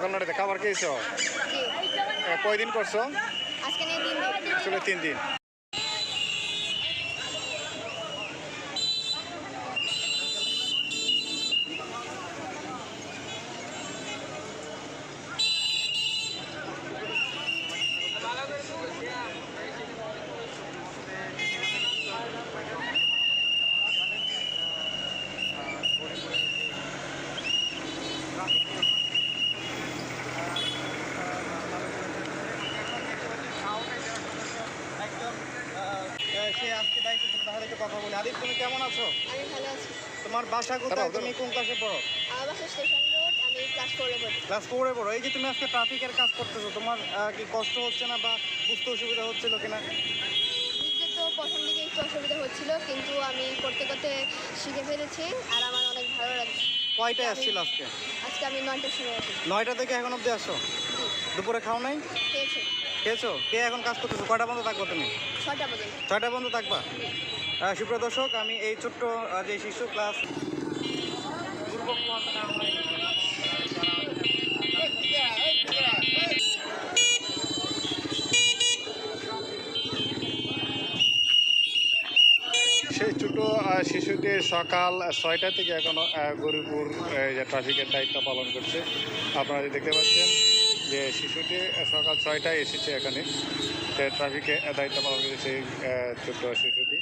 সকাল 9টাতে খাবার খেয়েছো? কয়দিন করছো? আজকে নিয়ে 3 দিন। আসলে 3 দিন। সে আজকে দায়িত্ব ছিল, তাহলে একটু কথা বলি। আদিপ, তুমি কেমন আছো? আমি ভালো আছি। তোমার বাসা কোথায়? তুমি কোন ক্লাসে পড়ো? আমার বাসা স্টেশন রোড, আমি ক্লাস 4 এ পড়ি। ক্লাস 4-এ পড়ো। এই যে তুমি আজকে ট্রাফিকের কাজ করতেছো, তোমার কি কষ্ট হচ্ছে না বা বুঝতে অসুবিধা হচ্ছিল কিনা? বুঝতে তো প্রথম দিকে একটু অসুবিধা হচ্ছিল, কিন্তু আমি করতে করতে শিখে ফেলেছি আর আমার অনেক ভালো লাগছে। কয়টায় আসছিল আজকে? আজকে আমি 9টার সময় আছি। 9টা থেকে এখন অবধি আসো? দুপুরে খাও নাই? খেয়েছি খেয়েছো? কে এখন কাজ করতেছো? কয়টা পর্যন্ত থাকবো তুমি? 6টা পর্যন্ত। 6টা পর্যন্ত থাকবা? সুপ্রিয় দর্শক, আমি এই ছোট্ট যে শিশু ক্লাস সেই ছোট শিশুটি সকাল 6টা থেকে এখনো গরিপুর যে ট্রাফিকের দায়িত্ব পালন করছে। আপনারা দেখতে পাচ্ছেন যে শিশুটি সকাল 6টায় এসেছে এখানে ট্রাফিকে দায়িত্ব পালন করেছে। সেই ছোট্ট শিশুটি